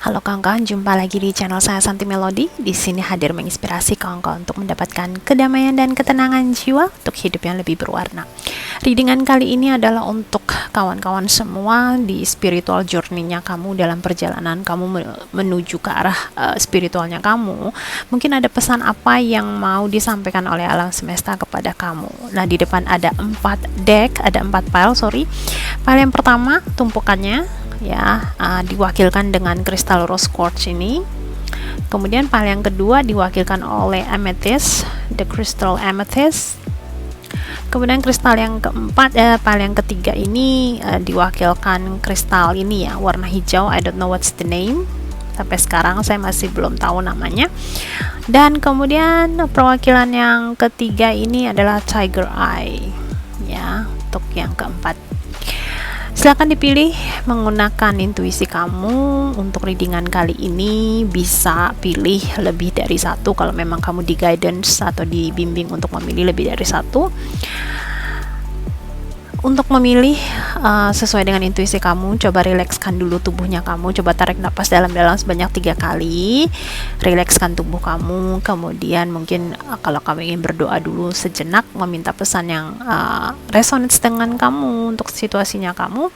Halo kawan-kawan, jumpa lagi di channel saya Santi Melody. Di sini hadir menginspirasi kawan-kawan untuk mendapatkan kedamaian dan ketenangan jiwa untuk hidup yang lebih berwarna. Readingan kali ini adalah untuk kawan-kawan semua di spiritual journey-nya kamu, dalam perjalanan kamu menuju ke arah spiritualnya kamu. Mungkin ada pesan apa yang mau disampaikan oleh alam semesta kepada kamu. Nah, di depan ada 4 pile. Pile yang pertama tumpukannya ya diwakilkan dengan kristal rose quartz ini. Kemudian pile yang kedua diwakilkan oleh amethyst, the crystal amethyst. Kemudian kristal yang keempat, pile yang ketiga ini diwakilkan kristal ini ya, warna hijau. I don't know what's the name. Sampai sekarang saya masih belum tahu namanya. Dan kemudian perwakilan yang ketiga ini adalah tiger eye ya, untuk yang keempat. Silakan dipilih menggunakan intuisi kamu. Untuk readingan kali ini bisa pilih lebih dari satu kalau memang kamu di guidance atau dibimbing untuk memilih lebih dari satu. Untuk memilih sesuai dengan intuisi kamu, coba rilekskan dulu tubuhnya kamu. Coba tarik napas dalam-dalam sebanyak 3 kali. Rilekskan tubuh kamu. Kemudian mungkin kalau kamu ingin berdoa dulu sejenak, meminta pesan yang resonates dengan kamu untuk situasinya kamu,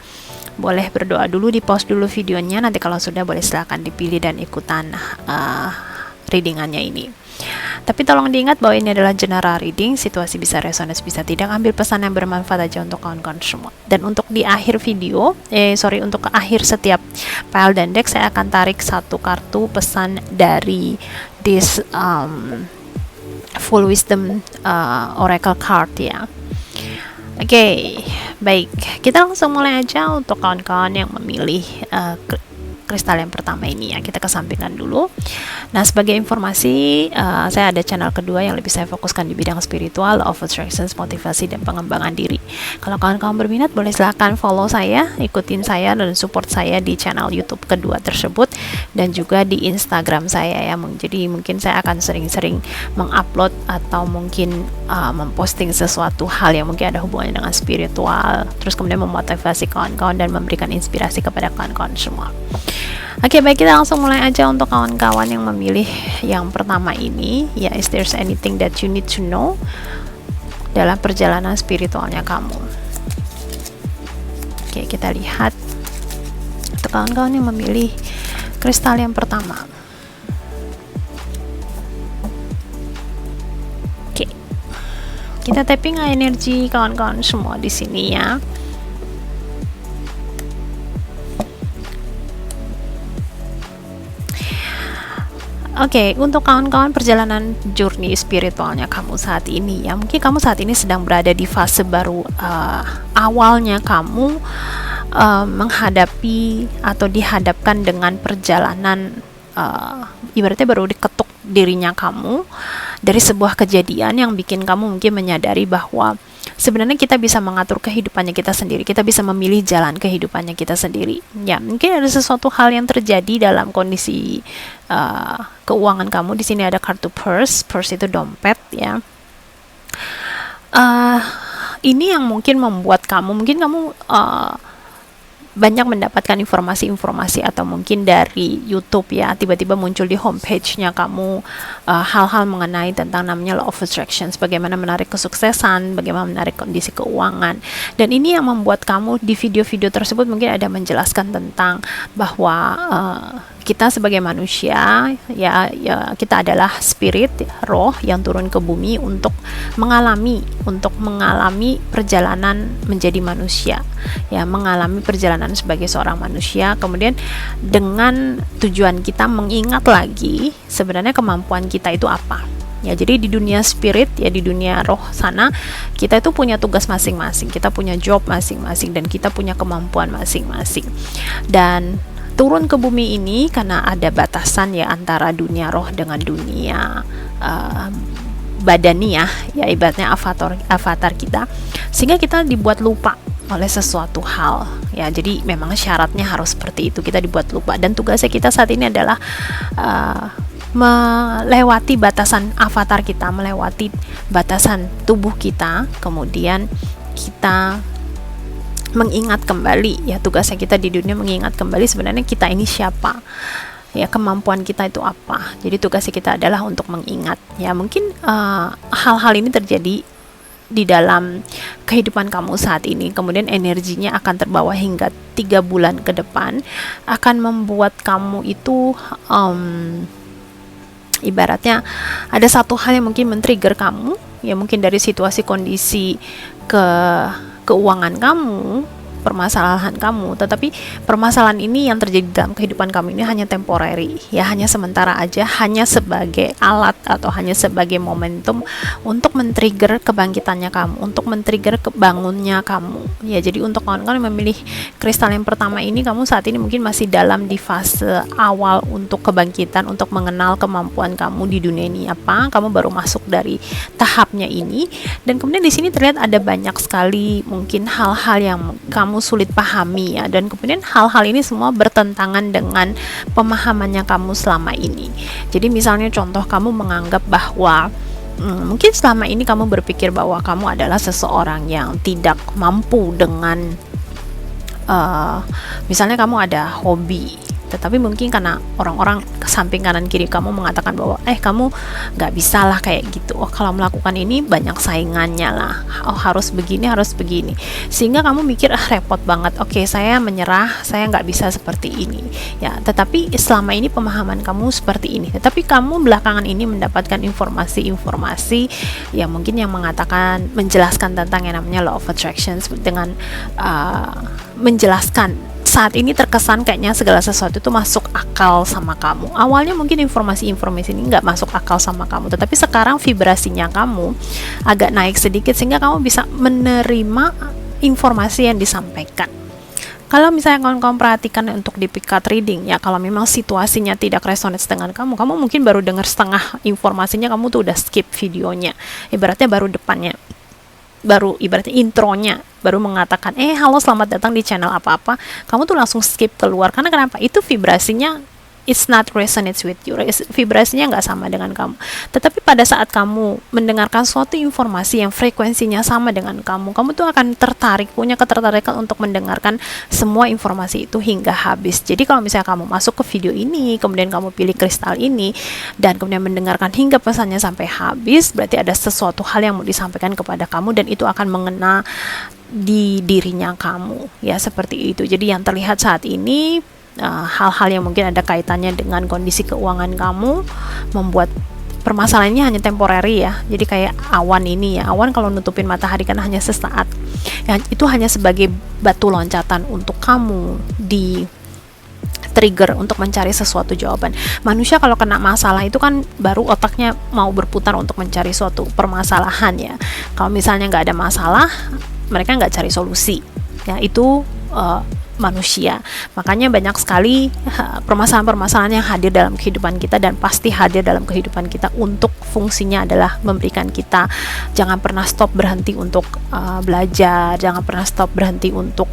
boleh berdoa dulu, di pause dulu videonya. Nanti kalau sudah, boleh silakan dipilih dan ikutan readingannya ini. Tapi tolong diingat bahwa ini adalah general reading, situasi bisa resonance bisa tidak. Ambil pesan yang bermanfaat aja untuk kawan-kawan semua. Dan untuk di akhir video, untuk ke akhir setiap pile dan deck, saya akan tarik satu kartu pesan dari this full wisdom oracle card ya. Oke, baik, kita langsung mulai aja untuk kawan-kawan yang memilih kristal yang pertama ini ya. Kita kesampingkan dulu. Nah, sebagai informasi, saya ada channel kedua yang lebih saya fokuskan di bidang spiritual, of attractions, motivasi, dan pengembangan diri. Kalau kawan-kawan berminat, boleh silahkan follow saya, ikutin saya, dan support saya di channel YouTube kedua tersebut, dan juga di Instagram saya ya. Jadi mungkin saya akan sering-sering mengupload atau mungkin memposting sesuatu hal yang mungkin ada hubungannya dengan spiritual, terus kemudian memotivasi kawan-kawan dan memberikan inspirasi kepada kawan-kawan semua. Oke, baik, kita langsung mulai aja untuk kawan-kawan yang memilih yang pertama ini ya. Is there anything that you need to know dalam perjalanan spiritualnya kamu? Oke, kita lihat untuk kawan-kawan yang memilih kristal yang pertama. Oke, kita tapping energi kawan-kawan semua di sini ya. Oke, untuk kawan-kawan perjalanan journey spiritualnya kamu saat ini ya, mungkin kamu saat ini sedang berada di fase baru, awalnya kamu menghadapi atau dihadapkan dengan perjalanan, ibaratnya baru diketuk dirinya kamu dari sebuah kejadian yang bikin kamu mungkin menyadari bahwa sebenarnya kita bisa mengatur kehidupannya kita sendiri, kita bisa memilih jalan kehidupannya kita sendiri ya. Mungkin ada sesuatu hal yang terjadi dalam kondisi keuangan kamu. Di sini ada kartu purse itu dompet ya. Ini yang mungkin membuat kamu banyak mendapatkan informasi-informasi atau mungkin dari YouTube ya, tiba-tiba muncul di homepage-nya kamu hal-hal mengenai tentang namanya law of attraction, bagaimana menarik kesuksesan, bagaimana menarik kondisi keuangan. Dan ini yang membuat kamu di video-video tersebut mungkin ada menjelaskan tentang bahwa kita sebagai manusia ya, kita adalah spirit, roh yang turun ke bumi untuk mengalami perjalanan menjadi manusia ya, mengalami perjalanan sebagai seorang manusia. Kemudian dengan tujuan kita mengingat lagi sebenarnya kemampuan kita itu apa ya. Jadi di dunia spirit ya, di dunia roh sana, kita itu punya tugas masing-masing, kita punya job masing-masing, dan kita punya kemampuan masing-masing. Dan turun ke bumi ini karena ada batasan ya antara dunia roh dengan dunia badaniah ya, ibaratnya avatar kita, sehingga kita dibuat lupa oleh sesuatu hal ya. Jadi memang syaratnya harus seperti itu, kita dibuat lupa. Dan tugasnya kita saat ini adalah melewati batasan avatar kita, melewati batasan tubuh kita, kemudian kita mengingat kembali ya, tugasnya kita di dunia mengingat kembali sebenarnya kita ini siapa ya kemampuan kita itu apa. Jadi tugas kita adalah untuk mengingat. Ya mungkin hal-hal ini terjadi di dalam kehidupan kamu saat ini, kemudian energinya akan terbawa hingga 3 bulan ke depan, akan membuat kamu itu ibaratnya ada satu hal yang mungkin men-trigger kamu, ya mungkin dari situasi kondisi keuangan kamu, permasalahan kamu, tetapi permasalahan ini yang terjadi dalam kehidupan kamu ini hanya temporary, ya hanya sementara aja, hanya sebagai alat atau hanya sebagai momentum untuk men-trigger kebangkitannya kamu, untuk men-trigger kebangunnya kamu. Ya, jadi untuk kawan-kawan yang memilih kristal yang pertama ini, kamu saat ini mungkin masih dalam di fase awal untuk kebangkitan, untuk mengenal kemampuan kamu di dunia ini apa. Kamu baru masuk dari tahapnya ini, dan kemudian di sini terlihat ada banyak sekali mungkin hal-hal yang kamu sulit pahami, ya, dan kemudian hal-hal ini semua bertentangan dengan pemahamannya kamu selama ini. Jadi misalnya contoh, kamu menganggap bahwa mungkin selama ini kamu berpikir bahwa kamu adalah seseorang yang tidak mampu dengan misalnya kamu ada hobi, tetapi mungkin karena orang-orang samping kanan kiri kamu mengatakan bahwa kamu nggak bisa lah kayak gitu, kalau melakukan ini banyak saingannya lah, harus begini, sehingga kamu mikir repot banget, saya menyerah, saya nggak bisa seperti ini, ya. Tetapi selama ini pemahaman kamu seperti ini, tetapi kamu belakangan ini mendapatkan informasi yang mungkin yang menjelaskan tentang yang namanya law of attraction, dengan menjelaskan saat ini terkesan kayaknya segala sesuatu itu masuk akal sama kamu. Awalnya mungkin informasi ini nggak masuk akal sama kamu, tetapi sekarang vibrasinya kamu agak naik sedikit sehingga kamu bisa menerima informasi yang disampaikan. Kalau misalnya kamu perhatikan untuk di pick card reading, ya kalau memang situasinya tidak resonate dengan kamu mungkin baru dengar setengah informasinya, kamu tuh udah skip videonya, ibaratnya baru depannya, baru ibaratnya intronya baru mengatakan halo, selamat datang di channel apa-apa, kamu tuh langsung skip keluar. Karena kenapa? Itu vibrasinya it's not resonates with you, vibrasinya nggak sama dengan kamu. Tetapi pada saat kamu mendengarkan suatu informasi yang frekuensinya sama dengan kamu tuh akan tertarik, punya ketertarikan untuk mendengarkan semua informasi itu hingga habis. Jadi kalau misalnya kamu masuk ke video ini, kemudian kamu pilih kristal ini, dan kemudian mendengarkan hingga pesannya sampai habis, berarti ada sesuatu hal yang mau disampaikan kepada kamu, dan itu akan mengena di dirinya kamu, ya seperti itu. Jadi yang terlihat saat ini hal-hal yang mungkin ada kaitannya dengan kondisi keuangan kamu membuat permasalahannya hanya temporary, ya. Jadi kayak awan ini, ya, awan kalau nutupin matahari kan hanya sesaat, ya, itu hanya sebagai batu loncatan untuk kamu di trigger untuk mencari sesuatu jawaban. Manusia kalau kena masalah itu kan baru otaknya mau berputar untuk mencari suatu permasalahan, ya. Kalau misalnya nggak ada masalah, mereka nggak cari solusi, ya. Itu manusia. Makanya banyak sekali permasalahan-permasalahan yang hadir dalam kehidupan kita, dan pasti hadir dalam kehidupan kita untuk fungsinya adalah memberikan kita jangan pernah stop berhenti untuk belajar, jangan pernah stop berhenti untuk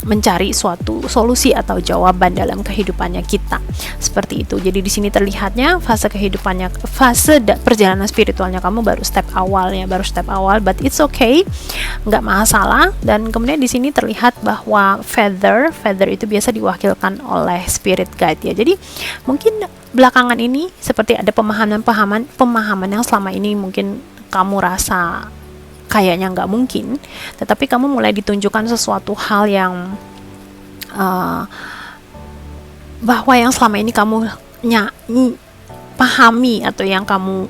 mencari suatu solusi atau jawaban dalam kehidupannya kita. Seperti itu. Jadi di sini terlihatnya fase kehidupannya, perjalanan spiritualnya kamu baru step awal, but it's okay, nggak masalah. Dan kemudian di sini terlihat bahwa feather itu biasa diwakilkan oleh spirit guide, ya. Jadi mungkin belakangan ini seperti ada pemahaman yang selama ini mungkin kamu rasa kayaknya nggak mungkin, tetapi kamu mulai ditunjukkan sesuatu hal yang bahwa yang selama ini kamu pahami atau yang kamu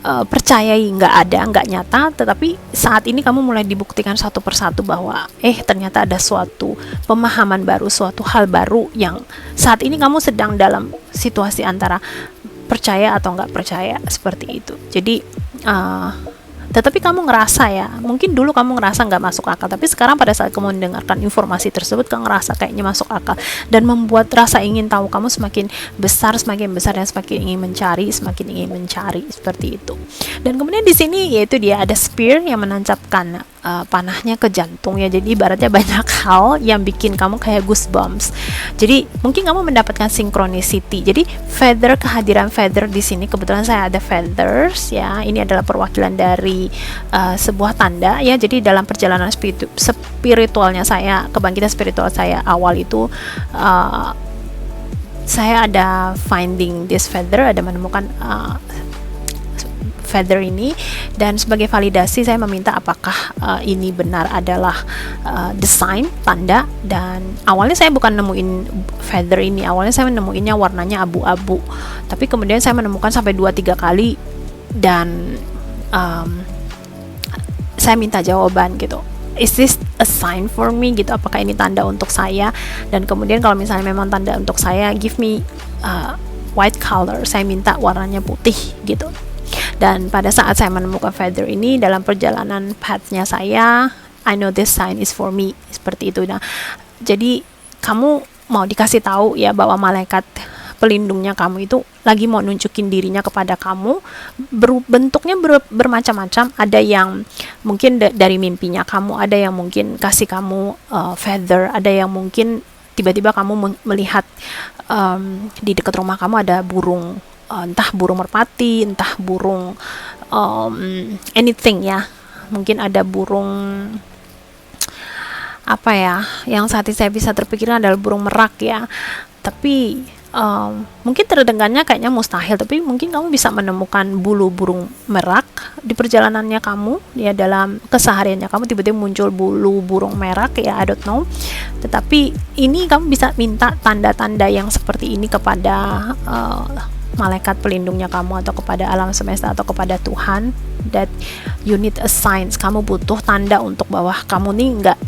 percayai nggak nyata, tetapi saat ini kamu mulai dibuktikan satu persatu bahwa ternyata ada suatu pemahaman baru, suatu hal baru yang saat ini kamu sedang dalam situasi antara percaya atau nggak percaya, seperti itu. Jadi tetapi kamu ngerasa, ya, mungkin dulu kamu ngerasa nggak masuk akal, tapi sekarang pada saat kamu mendengarkan informasi tersebut, kamu ngerasa kayaknya masuk akal, dan membuat rasa ingin tahu kamu semakin besar, dan semakin ingin mencari, seperti itu. Dan kemudian di sini yaitu dia ada spear yang menancapkan panahnya ke jantung, ya. Jadi ibaratnya banyak hal yang bikin kamu kayak goosebumps. Jadi mungkin kamu mendapatkan synchronicity. Jadi kehadiran feather di sini, kebetulan saya ada feathers, ya. Ini adalah perwakilan dari sebuah tanda, ya. Jadi dalam perjalanan spiritualnya saya, kebangkitan spiritual saya awal itu saya ada finding this feather, ada menemukan feather ini, dan sebagai validasi saya meminta apakah ini benar adalah desain tanda. Dan awalnya saya bukan nemuin feather ini, awalnya saya menemuinya warnanya abu-abu, tapi kemudian saya menemukan sampai 2-3 kali, dan saya minta jawaban gitu, is this a sign for me gitu, apakah ini tanda untuk saya. Dan kemudian kalau misalnya memang tanda untuk saya, give me white color, saya minta warnanya putih gitu. Dan pada saat saya menemukan feather ini dalam perjalanan path-nya saya, I know this sign is for me, seperti itu. Nah, jadi kamu mau dikasih tahu ya bahwa malaikat pelindungnya kamu itu lagi mau nunjukin dirinya kepada kamu. Bentuknya bermacam-macam, ada yang mungkin dari mimpinya kamu, ada yang mungkin kasih kamu feather, ada yang mungkin tiba-tiba kamu melihat di dekat rumah kamu ada burung, entah burung merpati, entah burung anything ya, mungkin ada burung apa ya, yang saat ini saya bisa terpikirkan adalah burung merak ya, tapi mungkin terdengarnya kayaknya mustahil, tapi mungkin kamu bisa menemukan bulu burung merak di perjalanannya kamu ya, dalam kesehariannya kamu tiba-tiba muncul bulu burung merak ya, I don't know. Tetapi ini kamu bisa minta tanda-tanda yang seperti ini kepada malaikat pelindungnya kamu, atau kepada alam semesta, atau kepada Tuhan, that you need a signs, kamu butuh tanda untuk bahwa kamu nih nggak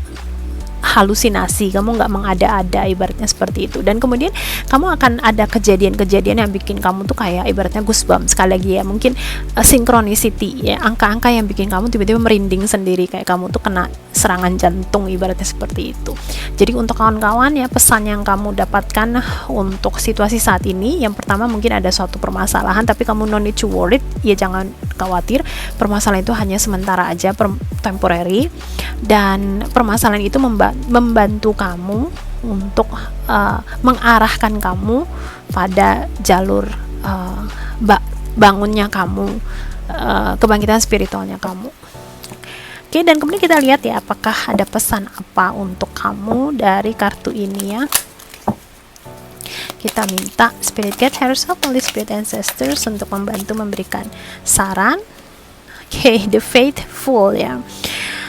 halusinasi, kamu nggak mengada-ada, ibaratnya seperti itu. Dan kemudian kamu akan ada kejadian-kejadian yang bikin kamu tuh kayak ibaratnya goosebumps, sekali lagi ya, mungkin synchronicity ya, angka-angka yang bikin kamu tiba-tiba merinding sendiri, kayak kamu tuh kena serangan jantung, ibaratnya seperti itu. Jadi untuk kawan-kawan ya, pesan yang kamu dapatkan untuk situasi saat ini, yang pertama mungkin ada suatu permasalahan, tapi kamu no need to worry ya, jangan khawatir, permasalahan itu hanya sementara aja, temporary, dan permasalahan itu membantu kamu untuk mengarahkan kamu pada jalur bangunnya kamu, kebangkitan spiritualnya kamu. Oke, dan kemudian kita lihat ya, apakah ada pesan apa untuk kamu dari kartu ini ya. Kita minta Spirit Guide, Higher Self, Holy Spirit, Ancestors untuk membantu memberikan saran. Oke, the faithful ya.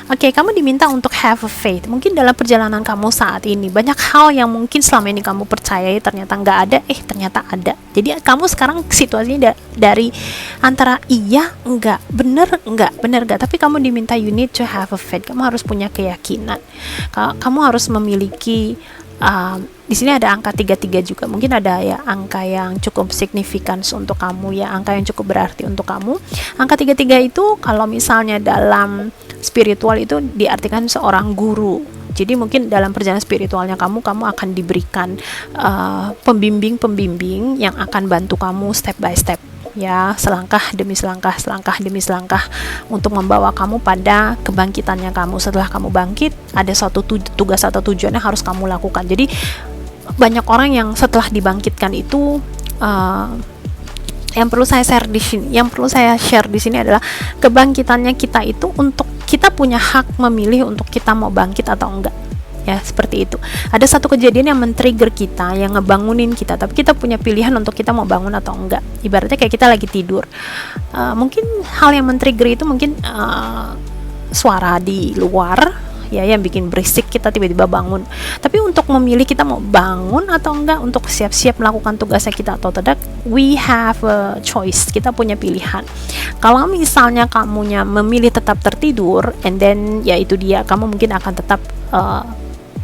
Oke, kamu diminta untuk have a faith. Mungkin dalam perjalanan kamu saat ini banyak hal yang mungkin selama ini kamu percayai ternyata nggak ada, ternyata ada. Jadi kamu sekarang situasinya dari antara iya, enggak, bener, enggak. Tapi kamu diminta you need to have a faith. Kamu harus punya keyakinan. Kamu harus memiliki di sini ada angka 33 juga. Mungkin ada ya angka yang cukup signifikan untuk kamu ya, angka yang cukup berarti untuk kamu. Angka 33 itu kalau misalnya dalam spiritual itu diartikan seorang guru. Jadi mungkin dalam perjalanan spiritualnya kamu akan diberikan pembimbing yang akan bantu kamu step by step ya, selangkah demi selangkah untuk membawa kamu pada kebangkitannya kamu. Setelah kamu bangkit, ada suatu tugas atau tujuan yang harus kamu lakukan. Jadi banyak orang yang setelah dibangkitkan itu yang perlu saya share di sini adalah kebangkitannya kita itu untuk kita punya hak memilih untuk kita mau bangkit atau enggak. Ya, seperti itu. Ada satu kejadian yang men-trigger kita, yang ngebangunin kita, tapi kita punya pilihan untuk kita mau bangun atau enggak. Ibaratnya kayak kita lagi tidur. Mungkin hal yang men-trigger itu mungkin suara di luar ya, yang bikin berisik kita tiba-tiba bangun. Tapi untuk memilih kita mau bangun atau enggak, untuk siap-siap melakukan tugasnya kita atau tidak, we have a choice. Kita punya pilihan. Kalau misalnya kamunya memilih tetap tertidur, and then ya itu dia, kamu mungkin akan tetap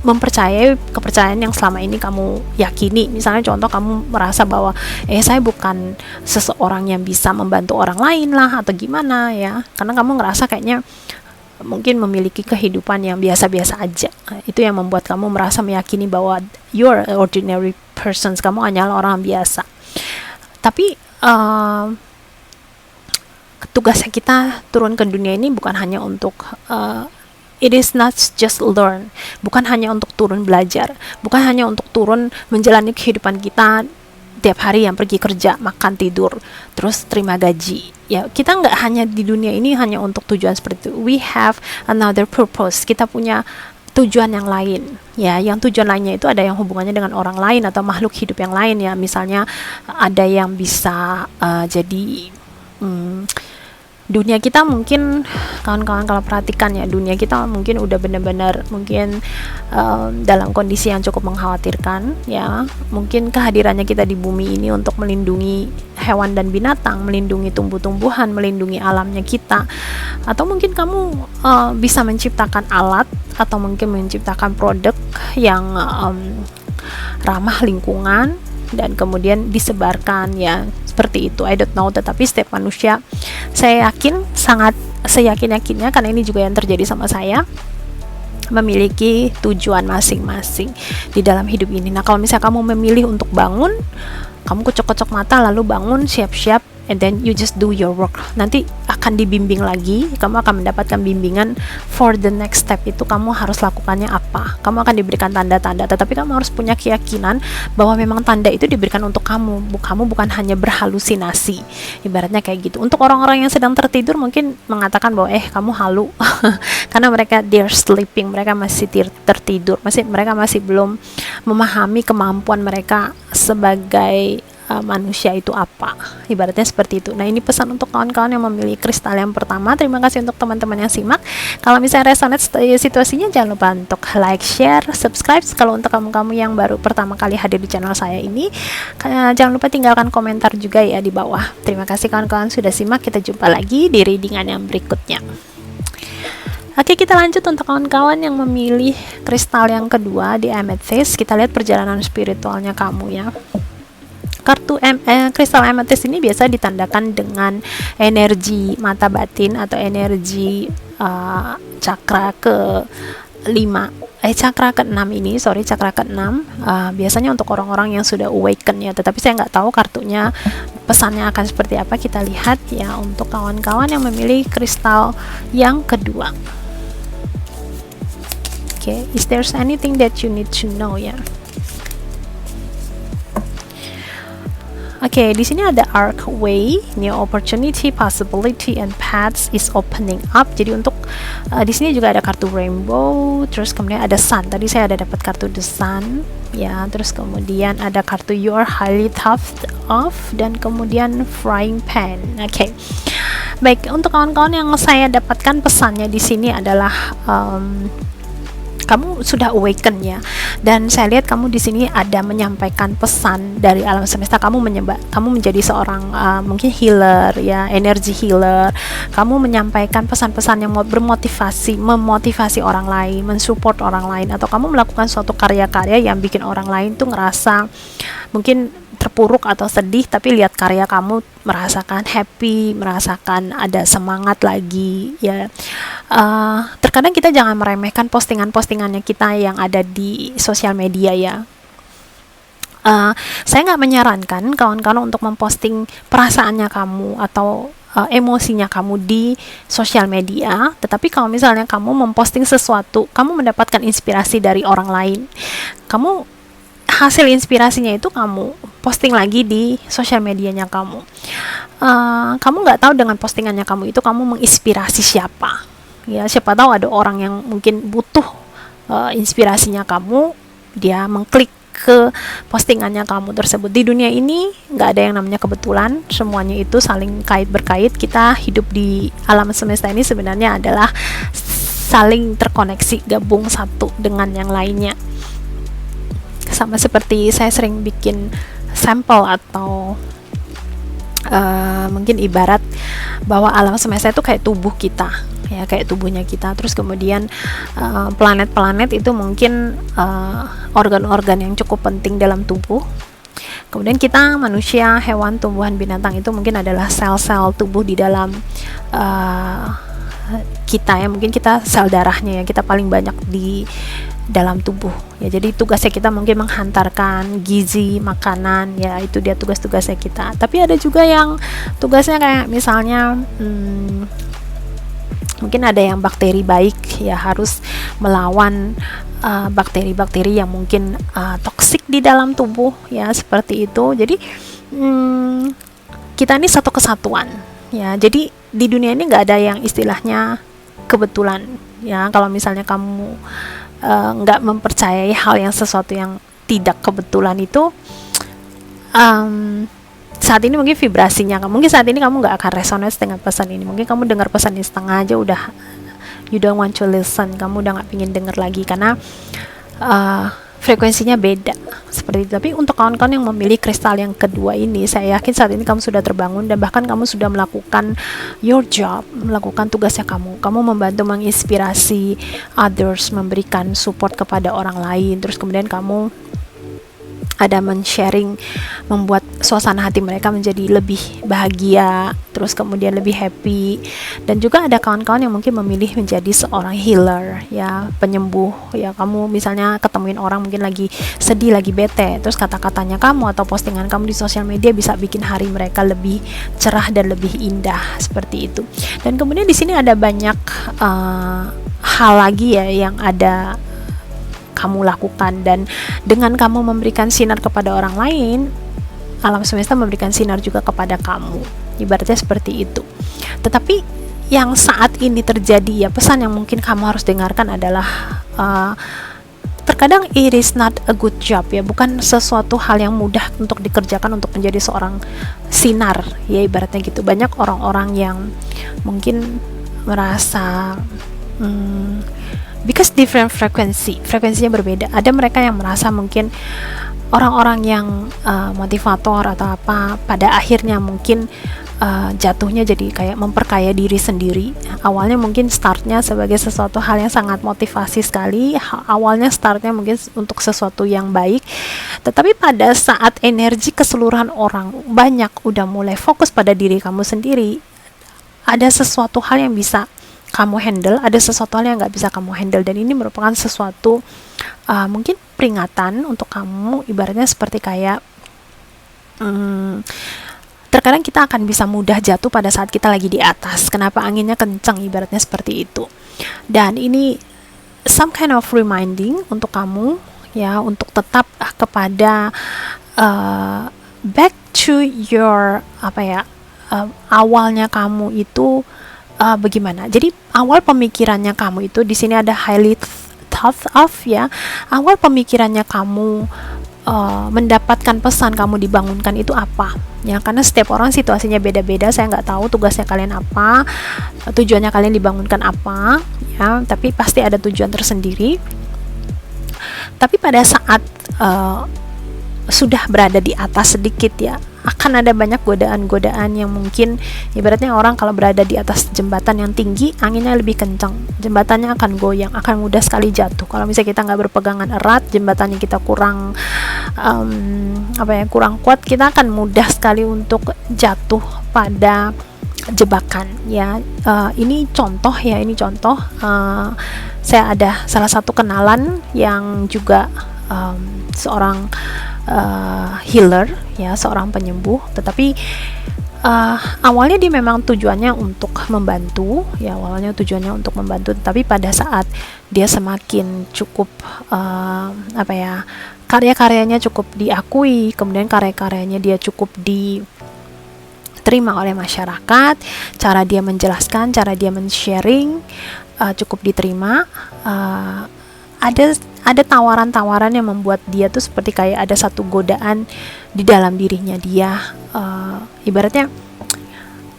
mempercayai kepercayaan yang selama ini kamu yakini. Misalnya contoh, kamu merasa bahwa saya bukan seseorang yang bisa membantu orang lain lah, atau gimana ya, karena kamu ngerasa kayaknya mungkin memiliki kehidupan yang biasa-biasa aja. Itu yang membuat kamu merasa meyakini bahwa you're an ordinary person, kamu hanyalah orang biasa. Tapi tugasnya kita turun ke dunia ini bukan hanya untuk it is not just learn, bukan hanya untuk turun belajar, bukan hanya untuk turun menjalani kehidupan kita tiap hari yang pergi kerja, makan, tidur, terus terima gaji. Ya, kita nggak hanya di dunia ini hanya untuk tujuan seperti itu. We have another purpose. Kita punya tujuan yang lain ya. Yang tujuan lainnya itu ada yang hubungannya dengan orang lain atau makhluk hidup yang lain ya. Misalnya ada yang bisa jadi dunia kita mungkin, kawan-kawan kalau perhatikan ya, dunia kita mungkin udah benar-benar mungkin dalam kondisi yang cukup mengkhawatirkan ya. Mungkin kehadirannya kita di bumi ini untuk melindungi hewan dan binatang, melindungi tumbuh-tumbuhan, melindungi alamnya kita. Atau mungkin kamu bisa menciptakan alat atau mungkin menciptakan produk yang ramah lingkungan dan kemudian disebarkan ya, seperti itu. I don't know, tetapi setiap manusia, saya yakin, sangat seyakin-yakinnya, karena ini juga yang terjadi sama saya, memiliki tujuan masing-masing di dalam hidup ini. Nah, kalau misalnya kamu memilih untuk bangun, kamu kocok-kocok mata lalu bangun, siap-siap, and then you just do your work. Nanti akan dibimbing lagi, kamu akan mendapatkan bimbingan for the next step, itu kamu harus lakukannya apa. Kamu akan diberikan tanda-tanda, tetapi kamu harus punya keyakinan bahwa memang tanda itu diberikan untuk kamu. Kamu bukan hanya berhalusinasi, ibaratnya kayak gitu. Untuk orang-orang yang sedang tertidur mungkin mengatakan bahwa kamu halu karena mereka they're sleeping, mereka masih tertidur, mereka masih belum memahami kemampuan mereka sebagai manusia itu apa, ibaratnya seperti itu. Nah, ini pesan untuk kawan-kawan yang memilih kristal yang pertama. Terima kasih untuk teman-teman yang simak. Kalau misalnya resonate situasinya, jangan lupa untuk like, share, subscribe. Kalau untuk kamu-kamu yang baru pertama kali hadir di channel saya ini, jangan lupa tinggalkan komentar juga ya di bawah. Terima kasih kawan-kawan sudah simak. Kita jumpa lagi di readingan yang berikutnya. Oke, kita lanjut untuk kawan-kawan yang memilih kristal yang kedua di amethyst. Kita lihat perjalanan spiritualnya kamu ya. Kartu kristal amethyst ini biasa ditandakan dengan energi mata batin atau energi cakra cakra ke-6 ini, cakra ke-6. Biasanya untuk orang-orang yang sudah awaken ya, tetapi saya nggak tahu kartunya pesannya akan seperti apa. Kita lihat ya untuk kawan-kawan yang memilih kristal yang kedua. Oke, is there anything that you need to know ya? Oke, di sini ada archway, new opportunity, possibility, and paths is opening up. Jadi untuk di sini juga ada kartu rainbow, terus kemudian ada sun. Tadi saya ada dapat kartu the sun, ya. Terus kemudian ada kartu you are highly thought of, dan kemudian frying pan. Oke, baik, untuk kawan-kawan yang saya dapatkan pesannya di sini adalah kamu sudah awaken ya, dan saya lihat kamu di sini ada menyampaikan pesan dari alam semesta. Kamu menjadi seorang mungkin healer ya, energy healer. Kamu menyampaikan pesan-pesan yang memotivasi orang lain, mensupport orang lain, atau kamu melakukan suatu karya-karya yang bikin orang lain tuh ngerasa mungkin terpuruk atau sedih, tapi lihat karya kamu merasakan happy, merasakan ada semangat lagi ya. Terkadang kita jangan meremehkan postingannya kita yang ada di sosial media ya. Saya nggak menyarankan kawan-kawan untuk memposting perasaannya kamu atau emosinya kamu di sosial media, tetapi kalau misalnya kamu memposting sesuatu, kamu mendapatkan inspirasi dari orang lain, hasil inspirasinya itu kamu posting lagi di sosial medianya kamu. Kamu nggak tahu dengan postingannya kamu itu kamu menginspirasi siapa ya. Siapa tahu ada orang yang mungkin butuh inspirasinya kamu, dia mengklik ke postingannya kamu tersebut. Di dunia ini nggak ada yang namanya kebetulan, semuanya itu saling berkait. Kita hidup di alam semesta ini sebenarnya adalah saling terkoneksi, gabung satu dengan yang lainnya. Sama seperti saya sering bikin sampel atau mungkin ibarat bahwa alam semesta itu kayak tubuh kita ya, kayak tubuhnya kita. Terus kemudian planet-planet itu mungkin organ-organ yang cukup penting dalam tubuh. Kemudian kita manusia, hewan, tumbuhan, binatang itu mungkin adalah sel-sel tubuh di dalam kita ya. Mungkin kita sel darahnya ya, kita paling banyak di dalam tubuh ya. Jadi tugasnya kita mungkin menghantarkan gizi, makanan ya, itu dia tugas-tugasnya kita. Tapi ada juga yang tugasnya kayak misalnya mungkin ada yang bakteri baik ya, harus melawan bakteri-bakteri yang mungkin toksik di dalam tubuh ya, seperti itu. Jadi kita ini satu kesatuan ya. Jadi di dunia ini nggak ada yang istilahnya kebetulan ya. Kalau misalnya kamu nggak mempercayai hal yang sesuatu yang tidak kebetulan itu, saat ini mungkin vibrasinya, mungkin saat ini kamu nggak akan resonance dengan pesan ini. Mungkin kamu dengar pesan ini setengah aja udah you don't want to listen, kamu udah nggak pingin dengar lagi karena frekuensinya beda seperti itu. Tapi untuk kawan-kawan yang memilih kristal yang kedua ini, saya yakin saat ini kamu sudah terbangun dan bahkan kamu sudah melakukan your job, melakukan tugasnya kamu membantu menginspirasi others, memberikan support kepada orang lain, terus kemudian kamu ada men-sharing, membuat suasana hati mereka menjadi lebih bahagia, terus kemudian lebih happy. Dan juga ada kawan-kawan yang mungkin memilih menjadi seorang healer, ya, penyembuh. Ya, kamu misalnya ketemuin orang mungkin lagi sedih, lagi bete, terus kata-katanya kamu atau postingan kamu di sosial media bisa bikin hari mereka lebih cerah dan lebih indah, seperti itu. Dan kemudian di sini ada banyak hal lagi ya yang ada kamu lakukan, dan dengan kamu memberikan sinar kepada orang lain, alam semesta memberikan sinar juga kepada kamu, ibaratnya seperti itu. Tetapi yang saat ini terjadi, ya, pesan yang mungkin kamu harus dengarkan adalah terkadang it is not a good job, ya, bukan sesuatu hal yang mudah untuk dikerjakan untuk menjadi seorang sinar, ya, ibaratnya gitu. Banyak orang-orang yang mungkin merasa because different frekuensinya berbeda. Ada mereka yang merasa mungkin orang-orang yang motivator atau apa, pada akhirnya mungkin jatuhnya jadi kayak memperkaya diri sendiri. Awalnya mungkin startnya sebagai sesuatu hal yang sangat motivasi sekali, awalnya startnya mungkin untuk sesuatu yang baik, tetapi pada saat energi keseluruhan orang banyak udah mulai fokus pada diri kamu sendiri, ada sesuatu hal yang bisa kamu handle, ada sesuatu hal yang nggak bisa kamu handle, dan ini merupakan sesuatu mungkin peringatan untuk kamu, ibaratnya seperti kayak terkadang kita akan bisa mudah jatuh pada saat kita lagi di atas. Kenapa? Anginnya kencang, ibaratnya seperti itu. Dan ini some kind of reminding untuk kamu, ya, untuk tetap kepada back to your awalnya kamu itu. Bagaimana? Jadi awal pemikirannya kamu itu di sini ada highly thought of, ya. Awal pemikirannya kamu mendapatkan pesan kamu dibangunkan itu apa? Ya, karena setiap orang situasinya beda-beda. Saya nggak tahu tugasnya kalian apa, tujuannya kalian dibangunkan apa, ya. Tapi pasti ada tujuan tersendiri. Tapi pada saat sudah berada di atas sedikit, ya, akan ada banyak godaan-godaan yang mungkin ibaratnya orang kalau berada di atas jembatan yang tinggi, anginnya lebih kencang, jembatannya akan goyang, akan mudah sekali jatuh. Kalau misalnya kita nggak berpegangan erat, jembatannya kita kurang kurang kuat, kita akan mudah sekali untuk jatuh pada jebakan, ya. Ini contoh, ya, ini contoh. Saya ada salah satu kenalan yang juga seorang healer, ya, seorang penyembuh, tetapi awalnya dia memang tujuannya untuk membantu, ya, awalnya tujuannya untuk membantu, tetapi pada saat dia semakin cukup karya-karyanya cukup diakui, kemudian karya-karyanya dia cukup diterima oleh masyarakat, cara dia menjelaskan, cara dia men-sharing cukup diterima, ada tawaran-tawaran yang membuat dia tuh seperti kayak ada satu godaan di dalam dirinya dia. Ibaratnya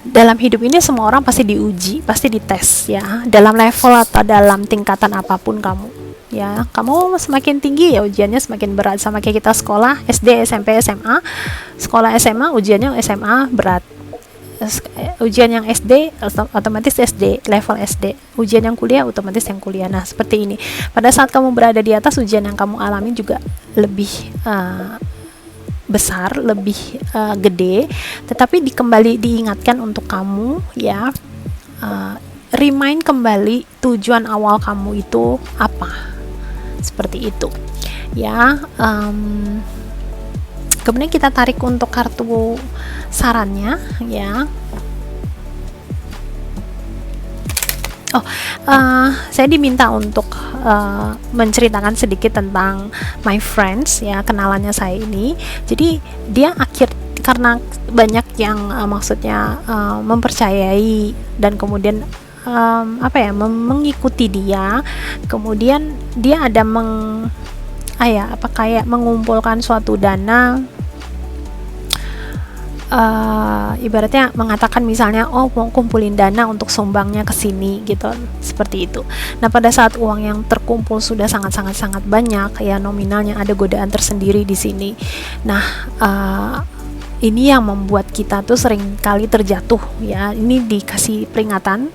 dalam hidup ini semua orang pasti diuji, pasti dites, ya, dalam level atau dalam tingkatan apapun kamu, ya. Kamu semakin tinggi, ya, ujiannya semakin berat. Sama kayak kita sekolah SD, SMP, SMA. Sekolah SMA ujiannya SMA berat. Ujian yang SD otomatis SD, level SD. Ujian yang kuliah otomatis yang kuliah. Nah, seperti ini. Pada saat kamu berada di atas, ujian yang kamu alami juga lebih besar, lebih gede. Tetapi kembali diingatkan untuk kamu, ya, remind kembali tujuan awal kamu itu apa. Seperti itu, ya. Kemudian kita tarik untuk kartu sarannya, ya. Saya diminta untuk menceritakan sedikit tentang my friends, ya, kenalannya saya ini. Jadi dia karena banyak yang maksudnya mempercayai dan kemudian mengikuti dia, kemudian dia ada kayak mengumpulkan suatu dana, ibaratnya mengatakan misalnya, oh mau kumpulin dana untuk sumbangnya ke sini gitu, seperti itu. Nah, pada saat uang yang terkumpul sudah sangat banyak, ya nominalnya, ada godaan tersendiri di sini. Nah, ini yang membuat kita tuh sering kali terjatuh, ya. Ini dikasih peringatan,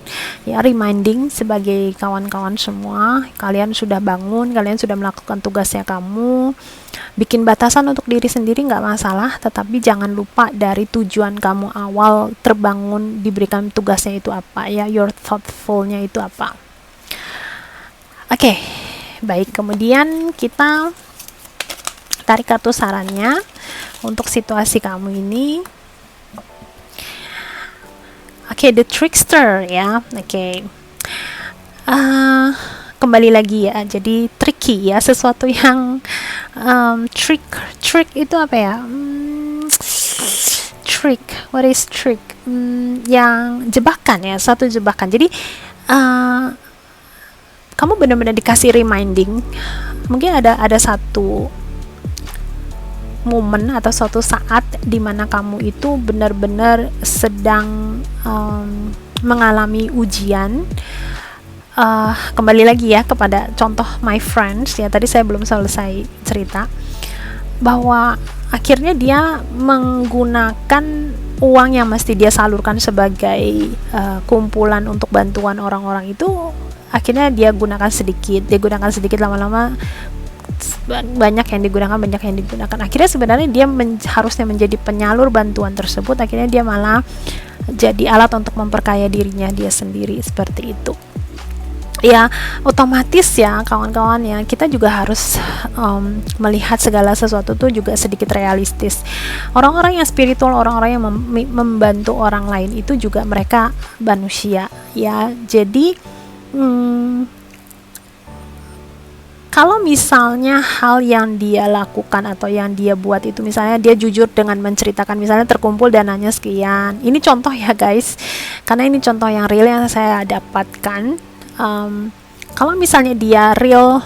ya, reminding sebagai kawan-kawan semua. Kalian sudah bangun, kalian sudah melakukan tugasnya kamu. Bikin batasan untuk diri sendiri nggak masalah, tetapi jangan lupa dari tujuan kamu awal terbangun diberikan tugasnya itu apa, ya, your thoughtfulnya itu apa. Oke, baik. Kemudian kita tarik kartu sarannya untuk situasi kamu ini. Oke, the trickster, ya. Oke. Kembali lagi ya, jadi tricky ya, sesuatu yang trick itu apa ya? Trick, what is trick? Yang jebakan ya, satu jebakan. Jadi kamu benar-benar dikasih reminding. Mungkin ada satu momen atau suatu saat di mana kamu itu benar-benar sedang mengalami ujian. Kembali lagi ya kepada contoh my friends, ya, tadi saya belum selesai cerita bahwa akhirnya dia menggunakan uang yang mesti dia salurkan sebagai kumpulan untuk bantuan orang-orang itu, akhirnya dia gunakan sedikit, lama-lama banyak yang digunakan. Akhirnya sebenarnya dia harusnya menjadi penyalur bantuan tersebut, akhirnya dia malah jadi alat untuk memperkaya dirinya dia sendiri, seperti itu. Ya, otomatis ya kawan-kawan, ya, kita juga harus melihat segala sesuatu tuh juga sedikit realistis. Orang-orang yang spiritual, orang-orang yang membantu orang lain itu juga mereka manusia, ya. Jadi kalau misalnya hal yang dia lakukan atau yang dia buat itu, misalnya dia jujur dengan menceritakan, misalnya terkumpul dananya sekian, ini contoh ya guys, karena ini contoh yang real yang saya dapatkan. Kalau misalnya dia real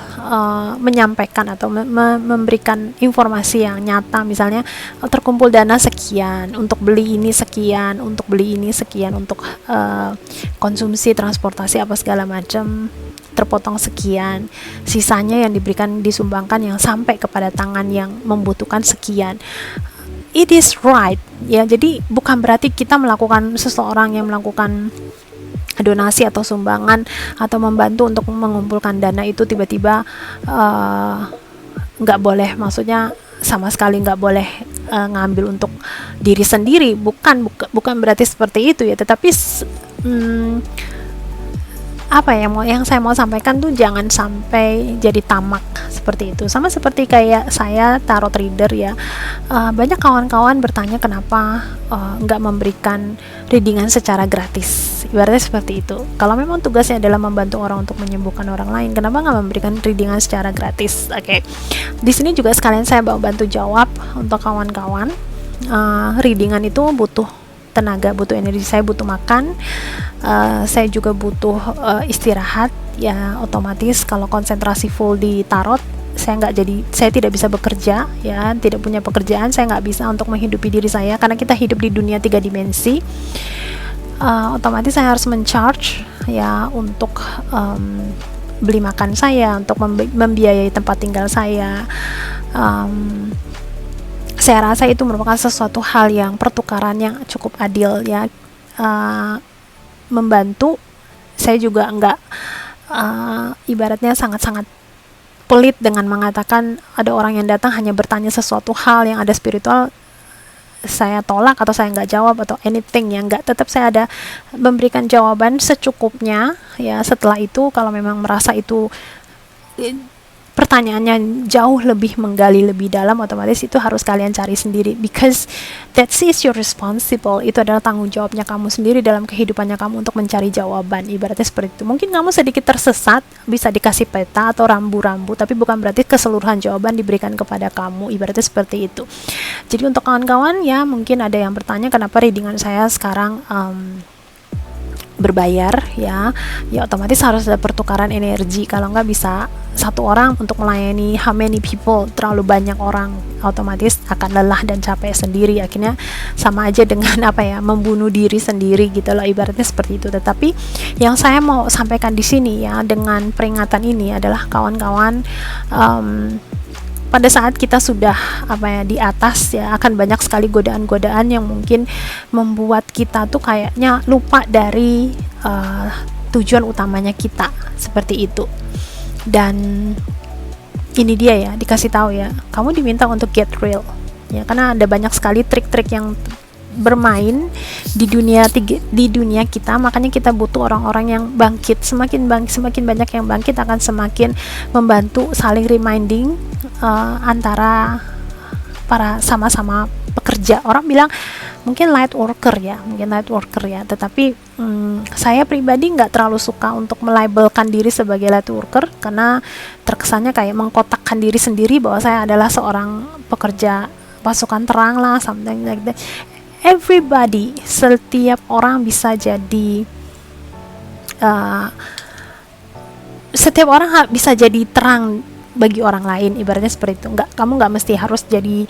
menyampaikan atau memberikan informasi yang nyata, misalnya terkumpul dana sekian untuk beli ini sekian, untuk konsumsi transportasi apa segala macam, terpotong sekian, sisanya yang disumbangkan yang sampai kepada tangan yang membutuhkan sekian. It is right, ya. Jadi bukan berarti kita seseorang yang melakukan donasi atau sumbangan atau membantu untuk mengumpulkan dana itu tiba-tiba nggak boleh, maksudnya sama sekali nggak boleh ngambil untuk diri sendiri, bukan berarti seperti itu ya, tetapi yang saya mau sampaikan tuh jangan sampai jadi tamak seperti itu. Sama seperti kayak saya tarot reader ya, banyak kawan-kawan bertanya kenapa nggak memberikan readingan secara gratis, ibaratnya seperti itu. Kalau memang tugasnya adalah membantu orang untuk menyembuhkan orang lain, kenapa nggak memberikan readingan secara gratis? Oke. Di sini juga sekalian saya bantu jawab untuk kawan-kawan. Readingan itu butuh tenaga, butuh energi, saya butuh makan, saya juga butuh istirahat, ya. Otomatis kalau konsentrasi full di tarot, saya tidak bisa bekerja, ya, tidak punya pekerjaan, saya nggak bisa untuk menghidupi diri saya, karena kita hidup di dunia 3 dimensi. Otomatis saya harus mencharge, ya, untuk beli makan saya, untuk membiayai tempat tinggal saya. Saya rasa itu merupakan sesuatu hal yang pertukaran yang cukup adil, ya. Membantu, saya juga enggak ibaratnya sangat-sangat pelit dengan mengatakan ada orang yang datang hanya bertanya sesuatu hal yang ada spiritual, saya tolak atau saya nggak jawab atau anything, ya, nggak. Tetap saya ada memberikan jawaban secukupnya, ya. Setelah itu kalau memang merasa itu pertanyaannya jauh lebih menggali lebih dalam, otomatis itu harus kalian cari sendiri, because that is your responsible. Itu adalah tanggung jawabnya kamu sendiri dalam kehidupannya kamu untuk mencari jawaban, ibaratnya seperti itu. Mungkin kamu sedikit tersesat, bisa dikasih peta atau rambu-rambu, tapi bukan berarti keseluruhan jawaban diberikan kepada kamu, ibaratnya seperti itu. Jadi untuk kawan-kawan, ya, mungkin ada yang bertanya kenapa readingan saya sekarang berbayar ya otomatis harus ada pertukaran energi. Kalau nggak bisa satu orang untuk melayani how many people, terlalu banyak orang, otomatis akan lelah dan capek sendiri. Akhirnya sama aja dengan apa ya, membunuh diri sendiri gitu loh, ibaratnya seperti itu. Tetapi yang saya mau sampaikan di sini ya dengan peringatan ini adalah kawan-kawan, pada saat kita sudah apa ya di atas ya, akan banyak sekali godaan-godaan yang mungkin membuat kita tuh kayaknya lupa dari tujuan utamanya kita, seperti itu. Dan ini dia ya, dikasih tahu ya, kamu diminta untuk get real ya, karena ada banyak sekali trik-trik yang bermain di dunia kita. Makanya kita butuh orang-orang yang bangkit. Semakin banyak yang bangkit akan semakin membantu saling reminding antara para sama-sama pekerja. Orang bilang mungkin light worker ya, tetapi saya pribadi nggak terlalu suka untuk melabelkan diri sebagai light worker, karena terkesannya kayak mengkotakkan diri sendiri bahwa saya adalah seorang pekerja pasukan terang lah, something like that. Everybody, setiap orang bisa jadi setiap orang bisa jadi terang bagi orang lain, ibaratnya seperti itu. Kamu nggak mesti harus jadi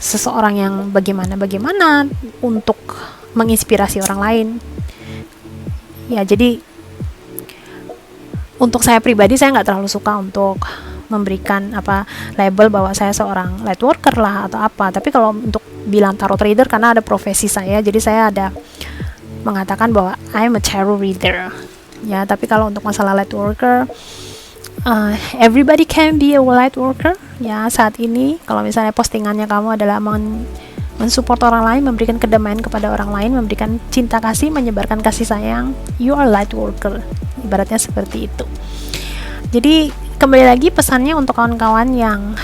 seseorang yang bagaimana untuk menginspirasi orang lain ya. Jadi untuk saya pribadi, saya nggak terlalu suka untuk memberikan label bahwa saya seorang light worker lah atau apa. Tapi kalau untuk bilang tarot reader, karena ada profesi saya, jadi saya ada mengatakan bahwa I'm a tarot reader ya. Tapi kalau untuk masalah light worker, everybody can be a light worker ya. Saat ini kalau misalnya postingannya kamu adalah mensupport orang lain, memberikan kedamaian kepada orang lain, memberikan cinta kasih, menyebarkan kasih sayang, you are light worker, ibaratnya seperti itu. Jadi kembali lagi pesannya untuk kawan-kawan yang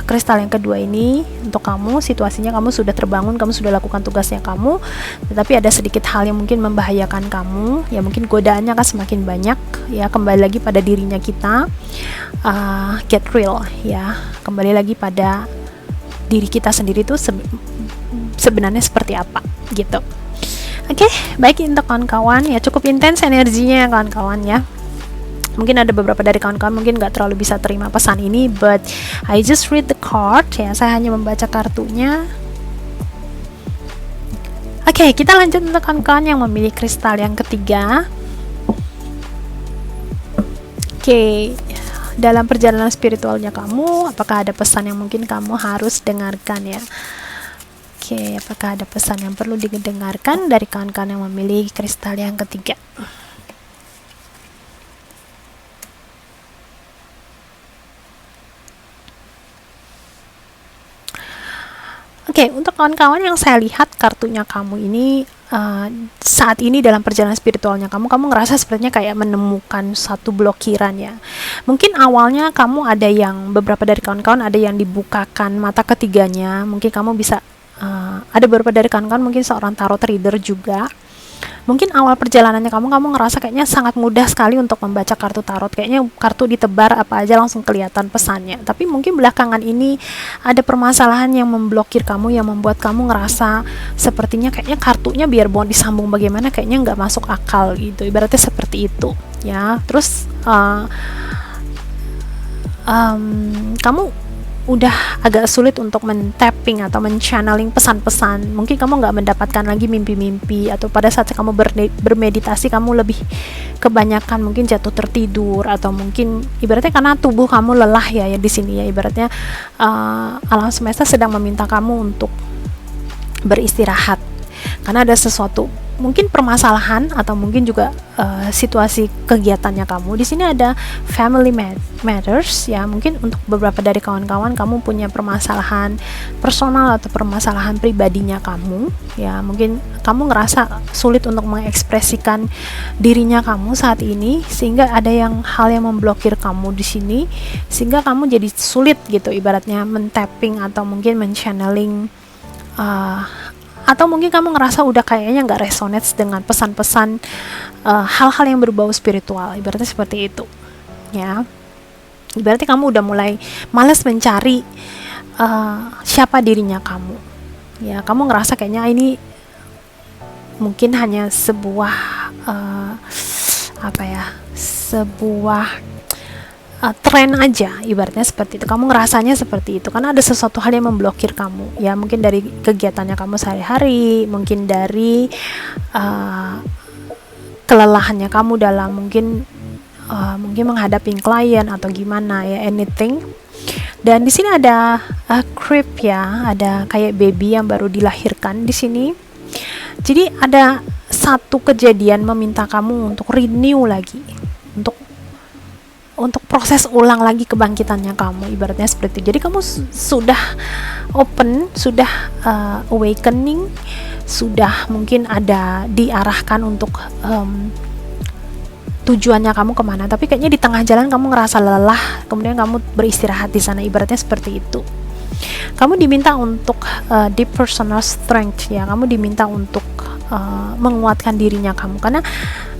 kristal yang kedua ini, untuk kamu, situasinya kamu sudah terbangun, kamu sudah lakukan tugasnya kamu, tetapi ada sedikit hal yang mungkin membahayakan kamu ya, mungkin godaannya akan semakin banyak ya. Kembali lagi pada dirinya kita, get real ya, kembali lagi pada diri kita sendiri tuh sebenarnya seperti apa gitu. Oke, baik untuk kawan-kawan ya, cukup intens energinya ya kawan-kawan ya. Mungkin ada beberapa dari kawan-kawan mungkin nggak terlalu bisa terima pesan ini, but I just read the card ya, saya hanya membaca kartunya. Oke, kita lanjut untuk kawan-kawan yang memilih kristal yang ketiga. Oke, dalam perjalanan spiritualnya kamu, apakah ada pesan yang mungkin kamu harus dengarkan ya? Oke, apakah ada pesan yang perlu didengarkan dari kawan-kawan yang memilih kristal yang ketiga? Oke, untuk kawan-kawan yang saya lihat kartunya kamu ini, saat ini dalam perjalanan spiritualnya kamu ngerasa sepertinya kayak menemukan satu blokiran ya. Mungkin awalnya kamu ada yang, beberapa dari kawan-kawan ada yang dibukakan mata ketiganya. Mungkin kamu bisa, ada beberapa dari kawan-kawan mungkin seorang tarot reader juga. Mungkin awal perjalanannya kamu ngerasa kayaknya sangat mudah sekali untuk membaca kartu tarot, kayaknya kartu ditebar apa aja langsung kelihatan pesannya. Tapi mungkin belakangan ini ada permasalahan yang memblokir kamu, yang membuat kamu ngerasa sepertinya kayaknya kartunya biar mau disambung bagaimana kayaknya nggak masuk akal gitu, ibaratnya seperti itu ya. Terus kamu udah agak sulit untuk men-tapping atau men-channeling pesan-pesan. Mungkin kamu nggak mendapatkan lagi mimpi-mimpi, atau pada saat kamu bermeditasi kamu lebih kebanyakan mungkin jatuh tertidur, atau mungkin ibaratnya karena tubuh kamu lelah ya di sini ya, ibaratnya alam semesta sedang meminta kamu untuk beristirahat karena ada sesuatu mungkin permasalahan atau mungkin juga situasi kegiatannya kamu. Di sini ada family matters ya, mungkin untuk beberapa dari kawan-kawan kamu punya permasalahan personal atau permasalahan pribadinya kamu ya. Mungkin kamu ngerasa sulit untuk mengekspresikan dirinya kamu saat ini, sehingga ada hal yang memblokir kamu di sini, sehingga kamu jadi sulit gitu ibaratnya men-tapping atau mungkin men-channeling, atau mungkin kamu ngerasa udah kayaknya nggak resonate dengan pesan-pesan hal-hal yang berbau spiritual, ibaratnya seperti itu ya. Berarti kamu udah mulai malas mencari siapa dirinya kamu ya. Kamu ngerasa kayaknya ini mungkin hanya sebuah sebuah tren aja, ibaratnya seperti itu. Kamu ngerasanya seperti itu karena ada sesuatu hal yang memblokir kamu, ya mungkin dari kegiatannya kamu sehari-hari, mungkin dari kelelahannya kamu dalam mungkin menghadapi klien atau gimana ya, anything. Dan di sini ada crib ya, ada kayak baby yang baru dilahirkan di sini. Jadi ada satu kejadian meminta kamu untuk renew lagi, untuk proses ulang lagi kebangkitannya kamu, ibaratnya seperti itu. Jadi kamu sudah open, sudah awakening, sudah mungkin ada diarahkan untuk tujuannya kamu kemana, tapi kayaknya di tengah jalan kamu ngerasa lelah, kemudian kamu beristirahat di sana, ibaratnya seperti itu. Kamu diminta untuk deep personal strength ya, kamu diminta untuk menguatkan dirinya kamu, karena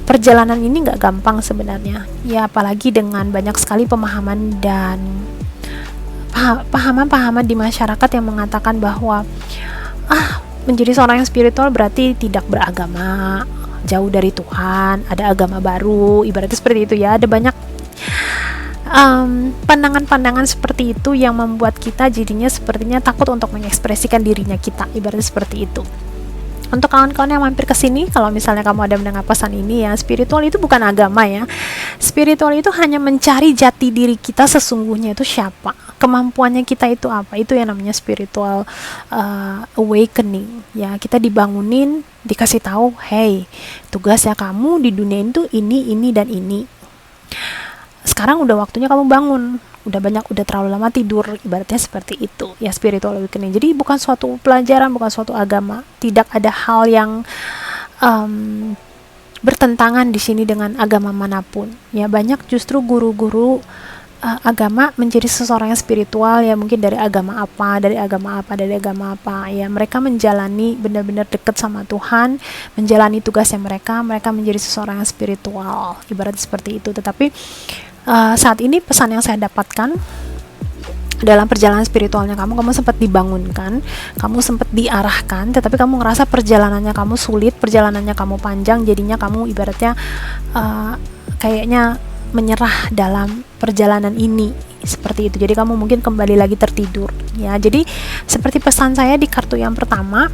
perjalanan ini nggak gampang sebenarnya ya, apalagi dengan banyak sekali pemahaman dan pahaman-pahaman di masyarakat yang mengatakan bahwa menjadi seorang yang spiritual berarti tidak beragama, jauh dari Tuhan, ada agama baru, ibaratnya seperti itu ya. Ada banyak pandangan-pandangan seperti itu yang membuat kita jadinya sepertinya takut untuk mengekspresikan dirinya kita, ibaratnya seperti itu. Untuk kawan-kawan yang mampir ke sini, kalau misalnya kamu ada mendengar pesan ini ya, spiritual itu bukan agama ya. Spiritual itu hanya mencari jati diri kita sesungguhnya itu siapa, kemampuannya kita itu apa. Itu yang namanya spiritual awakening ya. Kita dibangunin, dikasih tahu, hey, tugasnya kamu di dunia itu ini dan ini. Sekarang udah waktunya kamu bangun. Udah terlalu lama tidur, ibaratnya seperti itu ya, spiritual awakening. Jadi bukan suatu pelajaran, bukan suatu agama, tidak ada hal yang bertentangan di sini dengan agama manapun ya. Banyak justru guru-guru agama menjadi seseorang yang spiritual ya, mungkin dari agama apa ya, mereka menjalani benar-benar dekat sama Tuhan, menjalani tugasnya mereka menjadi seseorang yang spiritual, ibarat seperti itu. Tetapi saat ini pesan yang saya dapatkan dalam perjalanan spiritualnya kamu sempat dibangunkan, kamu sempat diarahkan, tetapi kamu ngerasa perjalanannya kamu sulit, perjalanannya kamu panjang, jadinya kamu ibaratnya kayaknya menyerah dalam perjalanan ini, seperti itu. Jadi kamu mungkin kembali lagi tertidur ya. Jadi seperti pesan saya di kartu yang pertama,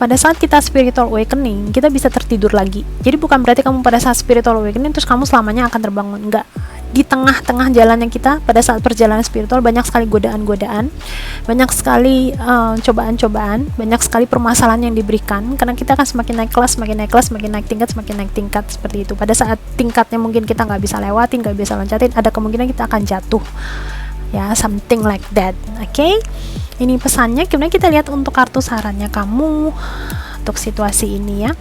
pada saat kita spiritual awakening, kita bisa tertidur lagi. Jadi bukan berarti kamu pada saat spiritual awakening terus kamu selamanya akan terbangun, enggak. Di tengah-tengah jalannya kita pada saat perjalanan spiritual, banyak sekali godaan-godaan, banyak sekali cobaan-cobaan, banyak sekali permasalahan yang diberikan, karena kita akan semakin naik kelas, semakin naik tingkat, seperti itu. Pada saat tingkatnya mungkin kita nggak bisa lewatin, nggak bisa loncatin, ada kemungkinan kita akan jatuh ya, something like that. Oke? Ini pesannya. Kemudian kita lihat untuk kartu sarannya kamu untuk situasi ini ya.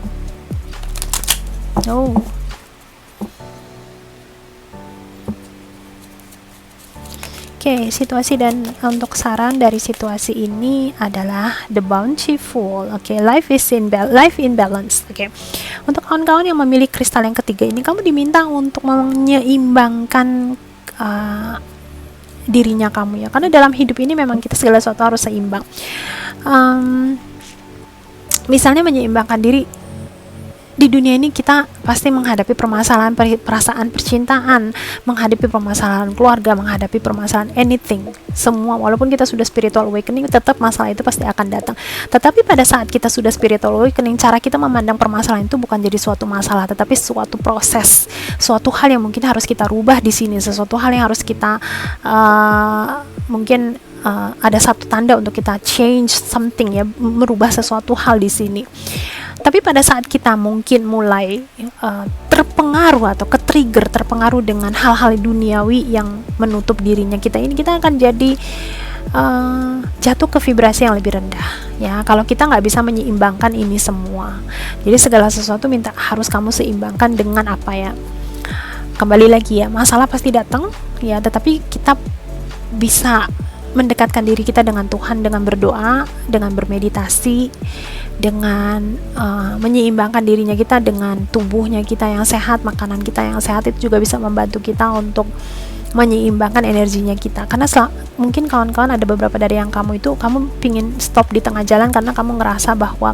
Oke, situasi dan untuk saran dari situasi ini adalah The Bountiful. Oke, life in balance. Oke. Untuk kawan-kawan yang memilih kristal yang ketiga ini, kamu diminta untuk menyeimbangkan dirinya kamu ya, karena dalam hidup ini memang kita segala sesuatu harus seimbang. Misalnya menyeimbangkan diri di dunia ini, kita pasti menghadapi permasalahan perasaan percintaan, menghadapi permasalahan keluarga, menghadapi permasalahan anything, semua. Walaupun kita sudah spiritual awakening, tetap masalah itu pasti akan datang. Tetapi pada saat kita sudah spiritual awakening, cara kita memandang permasalahan itu bukan jadi suatu masalah, tetapi suatu proses, suatu hal yang mungkin harus kita rubah di sini, sesuatu hal yang harus kita mungkin ada satu tanda untuk kita change something ya, merubah sesuatu hal di sini. Tapi pada saat kita mungkin mulai terpengaruh atau terpengaruh dengan hal-hal duniawi yang menutup dirinya kita ini, kita akan jadi jatuh ke vibrasi yang lebih rendah ya, kalau kita nggak bisa menyeimbangkan ini semua. Jadi segala sesuatu harus kamu seimbangkan dengan apa ya, kembali lagi ya, masalah pasti datang ya, tetapi kita bisa mendekatkan diri kita dengan Tuhan dengan berdoa, dengan bermeditasi, dengan menyeimbangkan dirinya kita dengan tubuhnya kita yang sehat, makanan kita yang sehat, itu juga bisa membantu kita untuk menyeimbangkan energinya kita. Karena mungkin kawan-kawan ada beberapa dari yang kamu pingin stop di tengah jalan karena kamu ngerasa bahwa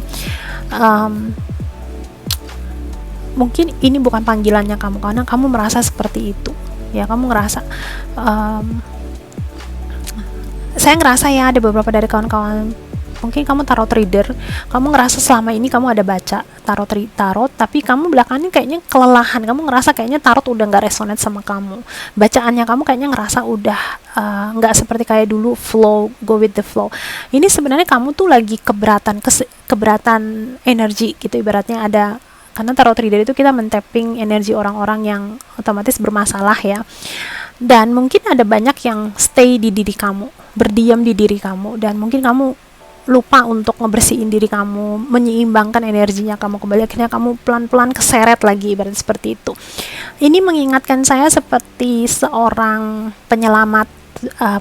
Mungkin ini bukan panggilannya kamu karena kamu merasa seperti itu ya, kamu ngerasa saya ngerasa ya ada beberapa dari kawan-kawan, mungkin kamu tarot reader, kamu ngerasa selama ini kamu ada baca tarot, tapi kamu belakangan kayaknya kelelahan, kamu ngerasa kayaknya tarot udah nggak resonate sama kamu, bacaannya kamu kayaknya ngerasa udah nggak seperti kayak dulu, flow, go with the flow. Ini sebenarnya kamu tuh lagi keberatan energi gitu, ibaratnya ada, karena tarot reader itu kita men-tapping energi orang-orang yang otomatis bermasalah ya. Dan mungkin ada banyak yang stay di diri kamu, berdiam di diri kamu, dan mungkin kamu lupa untuk ngebersihin diri kamu, menyeimbangkan energinya kamu kembali, akhirnya kamu pelan-pelan keseret lagi, ibarat seperti itu. Ini mengingatkan saya seperti seorang penyelamat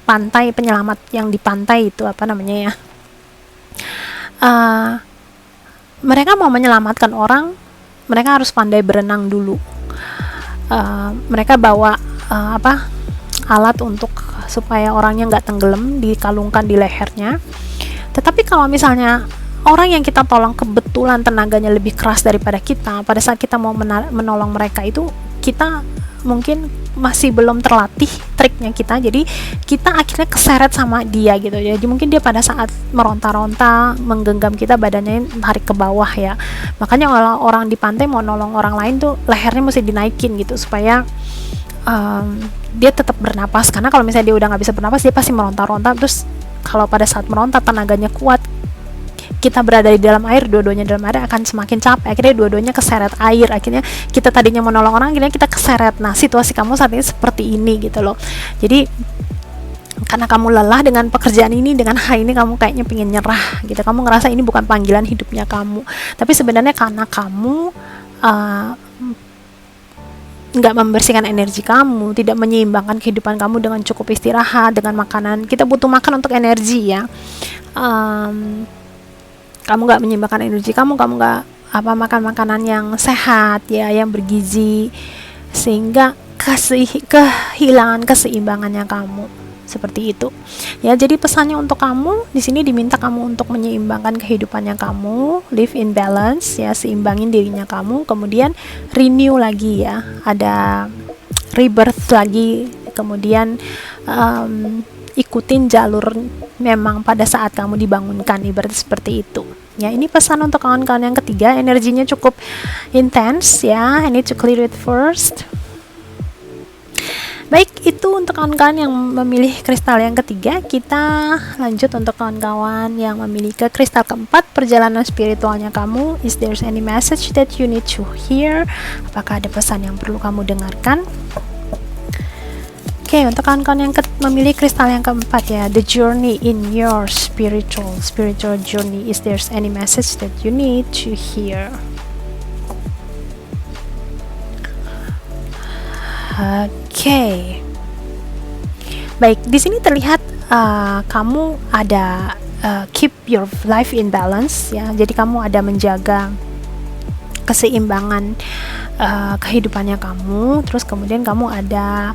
pantai, penyelamat yang di pantai itu apa namanya ya, mereka mau menyelamatkan orang, mereka harus pandai berenang dulu. Mereka bawa alat untuk supaya orangnya nggak tenggelam, dikalungkan di lehernya. Tetapi kalau misalnya orang yang kita tolong kebetulan tenaganya lebih keras daripada kita, pada saat kita mau menolong mereka itu, kita mungkin masih belum terlatih triknya kita, jadi kita akhirnya keseret sama dia gitu. Jadi mungkin dia pada saat meronta-ronta, menggenggam kita, badannya tarik ke bawah ya. Makanya kalau orang di pantai mau nolong orang lain tuh lehernya mesti dinaikin gitu, supaya dia tetap bernapas, karena kalau misalnya dia udah nggak bisa bernapas, dia pasti meronta-ronta. Terus kalau pada saat meronta tenaganya kuat, kita berada di dalam air, dua-duanya dalam air akan semakin capek, akhirnya dua-duanya keseret air, akhirnya kita tadinya menolong orang, akhirnya kita keseret. Nah, situasi kamu saat ini seperti ini gitu loh. Jadi karena kamu lelah dengan pekerjaan ini, dengan hal ini kamu kayaknya pengen nyerah gitu, kamu ngerasa ini bukan panggilan hidupnya kamu, tapi sebenarnya karena kamu nggak membersihkan energi kamu, tidak menyeimbangkan kehidupan kamu dengan cukup istirahat, dengan makanan. Kita butuh makan untuk energi ya. Kamu nggak menyeimbangkan energi kamu nggak makan makanan yang sehat ya, yang bergizi, sehingga kehilangan keseimbangannya kamu. Seperti itu ya. Jadi pesannya untuk kamu di sini, diminta kamu untuk menyeimbangkan kehidupannya kamu, live in balance ya, seimbangin dirinya kamu, kemudian renew lagi ya, ada rebirth lagi, kemudian ikutin jalur memang pada saat kamu dibangunkan, ibarat seperti itu ya. Ini pesan untuk kawan-kawan yang ketiga, energinya cukup intens ya, I need to clear it first. Baik, itu untuk kawan-kawan yang memilih kristal yang ketiga. Kita lanjut untuk kawan-kawan yang memilih ke kristal keempat, perjalanan spiritualnya kamu. Is there any message that you need to hear? Apakah ada pesan yang perlu kamu dengarkan? Oke, untuk kawan-kawan yang memilih kristal yang keempat ya, the journey in your spiritual journey. Is there any message that you need to hear? Oke. Baik, di sini terlihat kamu ada keep your life in balance ya. Jadi kamu ada menjaga keseimbangan kehidupannya kamu. Terus kemudian kamu ada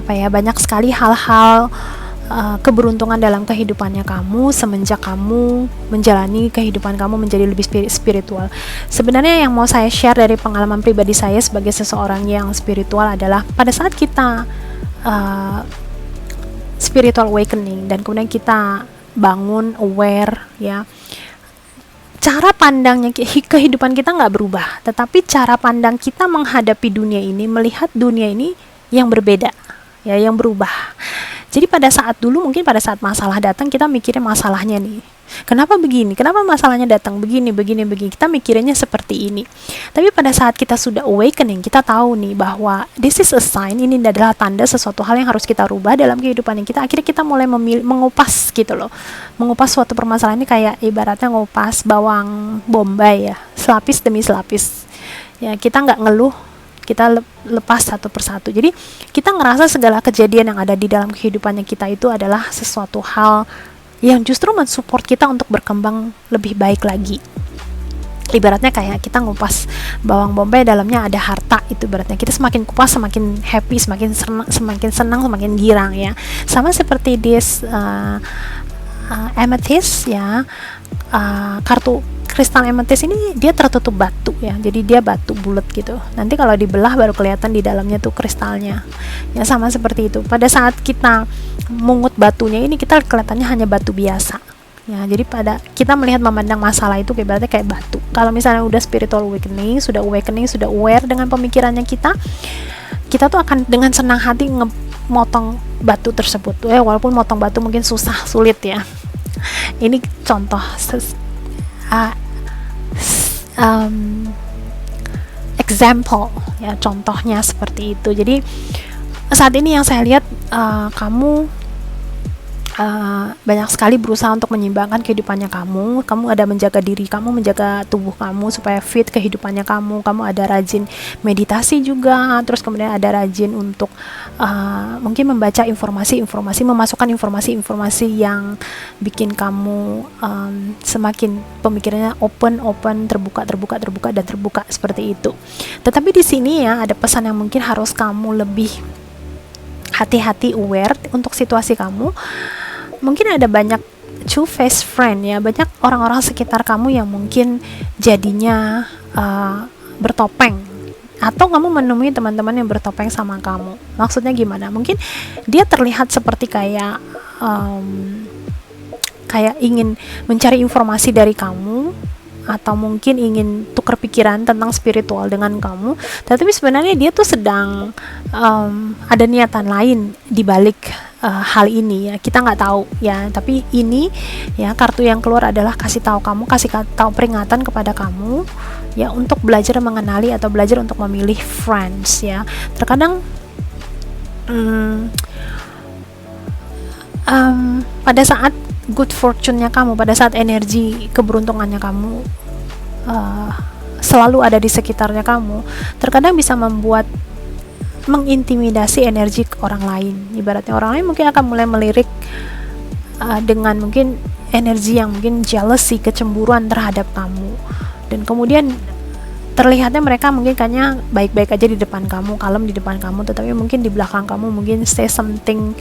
banyak sekali hal-hal keberuntungan dalam kehidupannya kamu semenjak kamu menjalani kehidupan kamu menjadi lebih spiritual. Sebenarnya yang mau saya share dari pengalaman pribadi saya sebagai seseorang yang spiritual adalah pada saat kita spiritual awakening dan kemudian kita bangun aware ya, cara pandangnya kehidupan kita nggak berubah, tetapi cara pandang kita menghadapi dunia ini, melihat dunia ini yang berbeda ya, yang berubah. Jadi pada saat dulu mungkin pada saat masalah datang kita mikirnya masalahnya nih, kenapa begini, kenapa masalahnya datang begini, kita mikirnya seperti ini. Tapi pada saat kita sudah awakening, kita tahu nih bahwa this is a sign, ini adalah tanda sesuatu hal yang harus kita rubah dalam kehidupan kita. Akhirnya kita mulai mengupas gitu loh, mengupas suatu permasalahan ini kayak ibaratnya ngupas bawang bombay ya, selapis demi selapis ya. Kita nggak ngeluh, kita lepas satu persatu. Jadi kita ngerasa segala kejadian yang ada di dalam kehidupannya kita itu adalah sesuatu hal yang justru mensupport kita untuk berkembang lebih baik lagi. Ibaratnya kayak kita ngupas bawang bombay, dalamnya ada harta, itu ibaratnya kita semakin kupas semakin happy, semakin senang, semakin girang ya. Sama seperti this amethyst ya, kartu kristal amethyst ini dia tertutup batu ya, jadi dia batu bulat gitu. Nanti kalau dibelah baru kelihatan di dalamnya tuh kristalnya. Ya sama seperti itu. Pada saat kita mungut batunya ini, kita kelihatannya hanya batu biasa. Ya, jadi pada kita melihat memandang masalah itu berarti kayak batu. Kalau misalnya udah spiritual awakening, sudah aware dengan pemikirannya kita tuh akan dengan senang hati motong batu tersebut. Walaupun motong batu mungkin sulit ya. Ini contoh example ya, contohnya seperti itu. Jadi saat ini yang saya lihat kamu banyak sekali berusaha untuk menyeimbangkan kehidupannya kamu ada menjaga diri kamu, menjaga tubuh kamu supaya fit kehidupannya kamu ada rajin meditasi juga, terus kemudian ada rajin untuk mungkin membaca informasi, memasukkan informasi yang bikin kamu semakin pemikirannya open, terbuka seperti itu. Tetapi di sini ya ada pesan yang mungkin harus kamu lebih hati-hati, aware untuk situasi kamu. Mungkin ada banyak two-faced friend ya, banyak orang-orang sekitar kamu yang mungkin jadinya bertopeng, atau kamu menemui teman-teman yang bertopeng sama kamu. Maksudnya gimana? Mungkin dia terlihat seperti kayak ingin mencari informasi dari kamu, atau mungkin ingin tukar pikiran tentang spiritual dengan kamu, tapi sebenarnya dia tuh sedang ada niatan lain di balik hal ini ya, kita nggak tahu ya. Tapi ini ya, kartu yang keluar adalah kasih tahu peringatan kepada kamu ya, untuk belajar mengenali atau belajar untuk memilih friends ya. Terkadang pada saat good fortune-nya kamu, pada saat energi keberuntungannya kamu selalu ada di sekitarnya kamu, terkadang bisa mengintimidasi energi ke orang lain. Ibaratnya orang lain mungkin akan mulai melirik dengan mungkin energi yang mungkin jealousy, kecemburuan terhadap kamu, dan kemudian terlihatnya mereka mungkin kayaknya baik-baik aja di depan kamu, kalem di depan kamu, tetapi mungkin di belakang kamu mungkin say something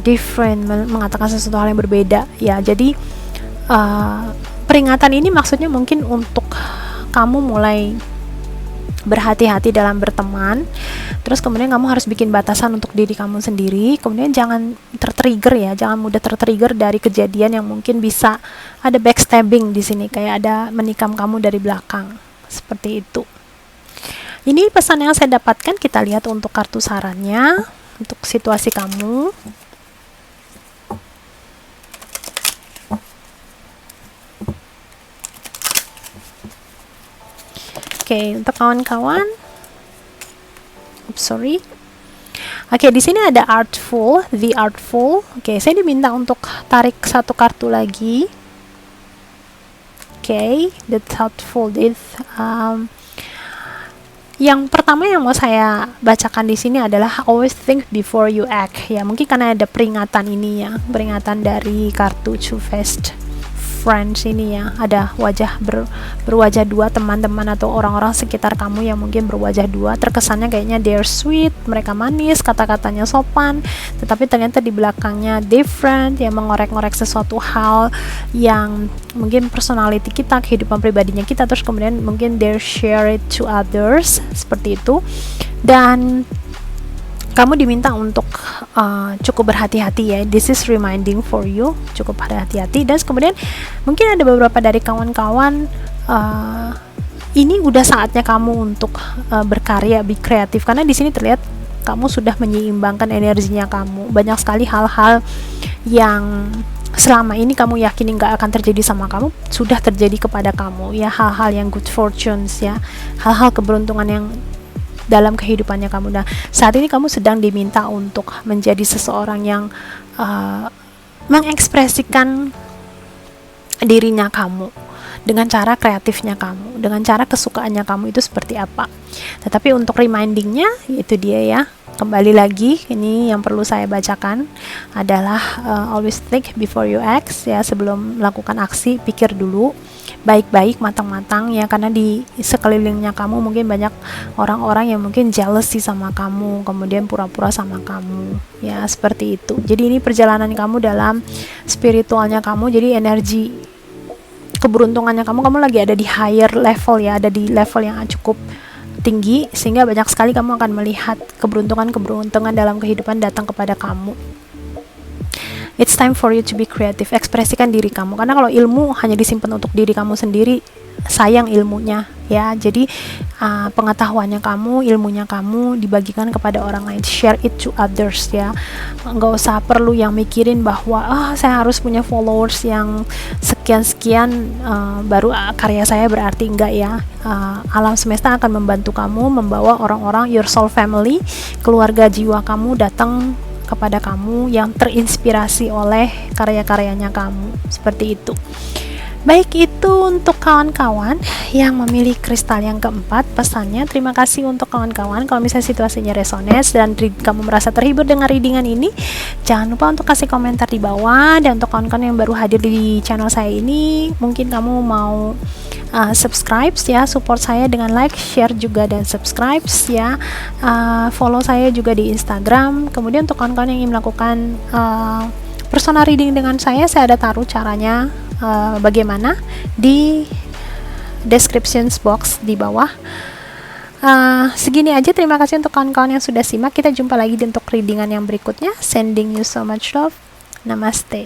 different, mengatakan sesuatu hal yang berbeda ya. Jadi peringatan ini maksudnya mungkin untuk kamu mulai berhati-hati dalam berteman. Terus kemudian kamu harus bikin batasan untuk diri kamu sendiri. Kemudian jangan jangan mudah tertrigger dari kejadian yang mungkin bisa ada backstabbing di sini, kayak ada menikam kamu dari belakang. Seperti itu. Ini pesan yang saya dapatkan. Kita lihat untuk kartu sarannya untuk situasi kamu. Oke, untuk kawan-kawan, Oke, di sini ada the artful. Oke, saya diminta untuk tarik satu kartu lagi. Oke, the thoughtful. Yang pertama yang mau saya bacakan di sini adalah always think before you act. Ya, mungkin karena ada peringatan ini ya, peringatan dari kartu two-faced friends ini ya, ada berwajah dua, teman-teman atau orang-orang sekitar kamu yang mungkin berwajah dua. Terkesannya kayaknya they're sweet, mereka manis, kata-katanya sopan, tetapi ternyata di belakangnya different ya, mengorek-ngorek sesuatu hal yang mungkin personality kita, kehidupan pribadinya kita, terus kemudian mungkin they share it to others, seperti itu. Dan kamu diminta untuk cukup berhati-hati ya. This is reminding for you, cukup berhati-hati. Dan kemudian mungkin ada beberapa dari kawan-kawan, ini udah saatnya kamu untuk berkarya, be kreatif, karena di sini terlihat kamu sudah menyeimbangkan energinya kamu. Banyak sekali hal-hal yang selama ini kamu yakini nggak akan terjadi sama kamu, sudah terjadi kepada kamu ya, hal-hal yang good fortunes ya, hal-hal keberuntungan yang dalam kehidupannya kamu. Nah, saat ini kamu sedang diminta untuk menjadi seseorang yang mengekspresikan dirinya kamu dengan cara kreatifnya kamu, dengan cara kesukaannya kamu itu seperti apa. Tetapi untuk remindingnya, itu dia ya, kembali lagi, ini yang perlu saya bacakan adalah always think before you act ya. Sebelum melakukan aksi, pikir dulu baik-baik, matang-matang ya, karena di sekelilingnya kamu mungkin banyak orang-orang yang mungkin jealousy sama kamu, kemudian pura-pura sama kamu ya, seperti itu. Jadi ini perjalanan kamu dalam spiritualnya kamu, jadi energi keberuntungannya kamu lagi ada di higher level ya, ada di level yang cukup tinggi, sehingga banyak sekali kamu akan melihat keberuntungan dalam kehidupan datang kepada kamu. It's time for you to be creative. Ekspresikan diri kamu, karena kalau ilmu hanya disimpan untuk diri kamu sendiri, sayang ilmunya ya. Jadi pengetahuannya kamu, ilmunya kamu dibagikan kepada orang lain, share it to others ya. Nggak usah perlu yang mikirin bahwa saya harus punya followers yang sekian baru karya saya berarti. Enggak ya. Alam semesta akan membantu kamu membawa orang-orang, your soul family, keluarga jiwa kamu datang kepada kamu yang terinspirasi oleh karya-karyanya kamu, seperti itu. Baik, itu untuk kawan-kawan yang memilih kristal yang keempat pesannya. Terima kasih untuk kawan-kawan. Kalau misalnya situasinya resonates dan kamu merasa terhibur dengan readingan ini, jangan lupa untuk kasih komentar di bawah. Dan untuk kawan-kawan yang baru hadir di channel saya ini, mungkin kamu mau subscribe ya, support saya dengan like, share juga, dan subscribe ya. Follow saya juga di Instagram. Kemudian untuk kawan-kawan yang ingin melakukan personal reading dengan saya ada taruh caranya bagaimana di description box di bawah. Segini aja, terima kasih untuk kawan-kawan yang sudah simak. Kita jumpa lagi untuk readingan yang berikutnya. Sending you so much love. Namaste.